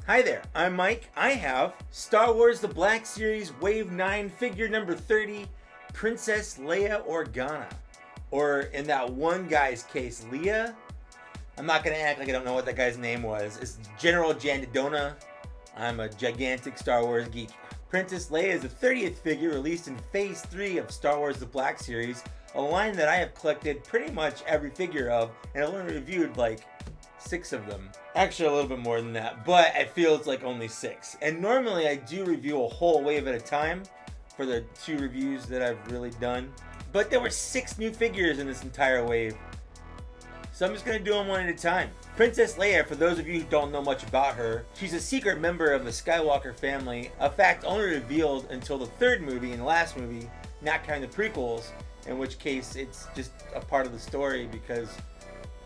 Hi there, I'm Mike. I have Star Wars The Black Series Wave 9 figure number 30, Princess Leia Organa. Or in that one guy's case, Leia. I'm not going to act like I don't know what that guy's name was. It's General Jandidona. I'm a gigantic Star Wars geek. Princess Leia is the 30th figure released in Phase 3 of Star Wars The Black Series, a line that I have collected pretty much every figure of, and I've only reviewed like 6 of them. Actually a little bit more than that, but I feel it's like only 6. And normally I do review a whole wave at a time for the 2 reviews that I've really done. But there were 6 new figures in this entire wave, so I'm just going to do them one at a time. Princess Leia, for those of you who don't know much about her, she's a secret member of the Skywalker family, a fact only revealed until the 3rd movie and last movie, not counting the prequels, in which case it's just a part of the story because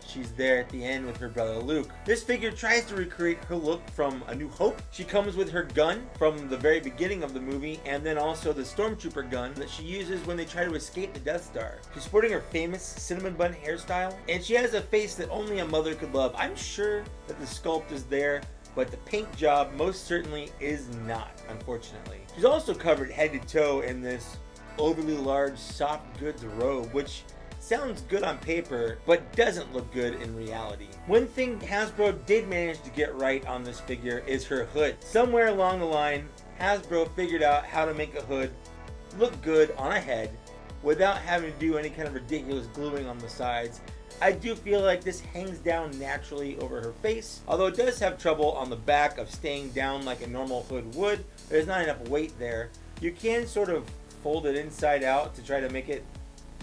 she's there at the end with her brother Luke. This figure tries to recreate her look from A New Hope. She comes with her gun from the very beginning of the movie, and then also the Stormtrooper gun that she uses when they try to escape the Death Star. She's sporting her famous cinnamon bun hairstyle, and she has a face that only a mother could love. I'm sure that the sculpt is there, but the paint job most certainly is not, unfortunately. She's also covered head to toe in this overly large soft goods robe, which sounds good on paper, but doesn't look good in reality. One thing Hasbro did manage to get right on this figure is her hood. Somewhere along the line, Hasbro figured out how to make a hood look good on a head without having to do any kind of ridiculous gluing on the sides. I do feel like this hangs down naturally over her face, although it does have trouble on the back of staying down like a normal hood would. There's not enough weight there. You can sort of fold it inside out to try to make it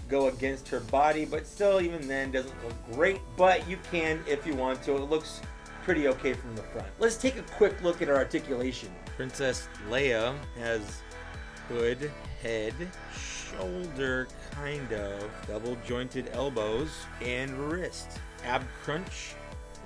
go against her body, but still, even then, doesn't look great. But you can if you want to. It looks pretty okay from the front. Let's take a quick look at her articulation. Princess Leia has hood, head, shoulder, kind of, double jointed elbows, and wrist. Ab crunch,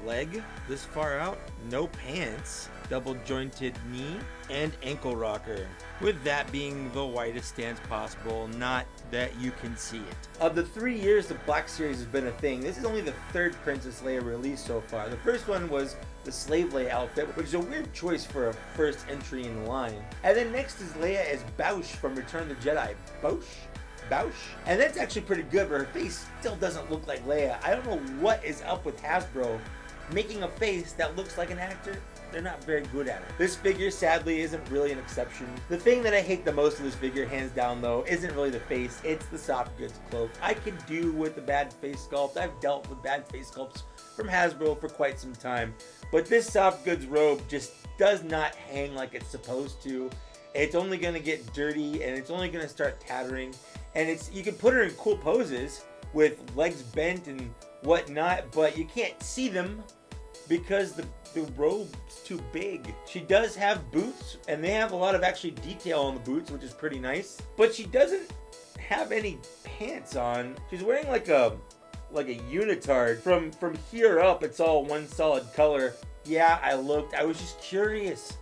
leg this far out, no pants, double jointed knee, and ankle rocker, with that being the widest stance possible, not that you can see it. Of the 3 years the Black Series has been a thing, this is only the 3rd Princess Leia release so far. The first one was the Slave Leia outfit, which is a weird choice for a first entry in the line. And then next is Leia as Boushh from Return of the Jedi. Boushh? And that's actually pretty good, but her face still doesn't look like Leia. I don't know what is up with Hasbro making a face that looks like an actor. They're not very good at it. This figure sadly isn't really an exception. The thing that I hate the most of this figure, hands down though, isn't really the face, it's the soft goods cloak. I could do with the bad face sculpt. I've dealt with bad face sculpts from Hasbro for quite some time, but this soft goods robe just does not hang like it's supposed to. It's only going to get dirty and it's only going to start tattering, and you can put her in cool poses with legs bent and whatnot, but you can't see them because the robe's too big. She does have boots, and they have a lot of actually detail on the boots, which is pretty nice. But she doesn't have any pants on. She's wearing like a unitard. From here up, it's all one solid color. Yeah, I was just curious.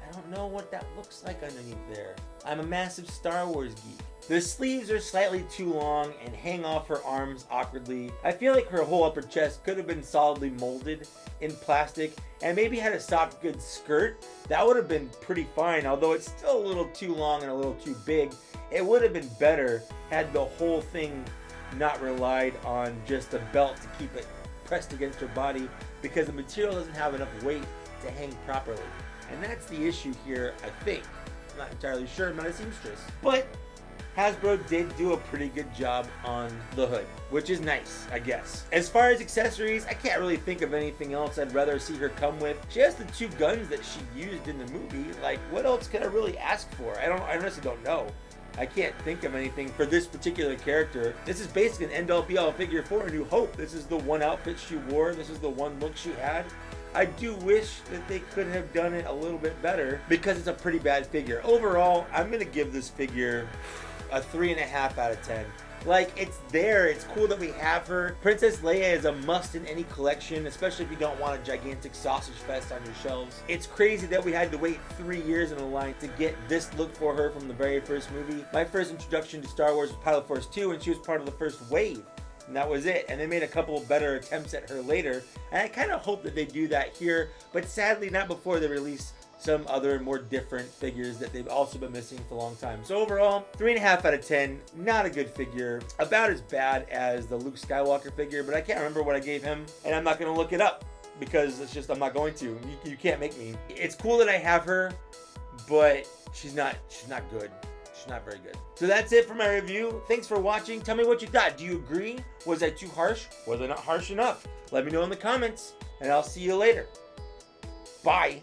I don't know what that looks like underneath there. I'm a massive Star Wars geek. The sleeves are slightly too long and hang off her arms awkwardly. I feel like her whole upper chest could have been solidly molded in plastic and maybe had a soft goods skirt. That would have been pretty fine, although it's still a little too long and a little too big. It would have been better had the whole thing not relied on just a belt to keep it pressed against her body, because the material doesn't have enough weight to hang properly. And that's the issue here, I think. I'm not entirely sure, I'm not a seamstress. But Hasbro did do a pretty good job on the hood, which is nice, I guess. As far as accessories, I can't really think of anything else I'd rather see her come with. She has the 2 guns that she used in the movie. Like, what else could I really ask for? I honestly don't know. I can't think of anything for this particular character. This is basically an end-all be-all figure for A New Hope. This is the one outfit she wore. This is the one look she had. I do wish that they could have done it a little bit better because it's a pretty bad figure. Overall, I'm going to give this figure a 3.5 out of 10. Like, it's there. It's cool that we have her. Princess Leia is a must in any collection, especially if you don't want a gigantic sausage fest on your shelves. It's crazy that we had to wait 3 years in a line to get this look for her from the very first movie. My first introduction to Star Wars was Pilot Force 2, and she was part of the first wave. And that was it. And they made a couple better attempts at her later. And I kind of hope that they do that here, but sadly not before they release some other more different figures that they've also been missing for a long time. So overall, 3.5 out of 10. Not a good figure. About as bad as the Luke Skywalker figure, but I can't remember what I gave him. And I'm not going to look it up because it's just, I'm not going to. You can't make me. It's cool that I have her, but she's not good. She's not very good. So that's it for my review. Thanks for watching. Tell me what you thought. Do you agree? Was I too harsh? Was I not harsh enough? Let me know in the comments, and I'll see you later. Bye.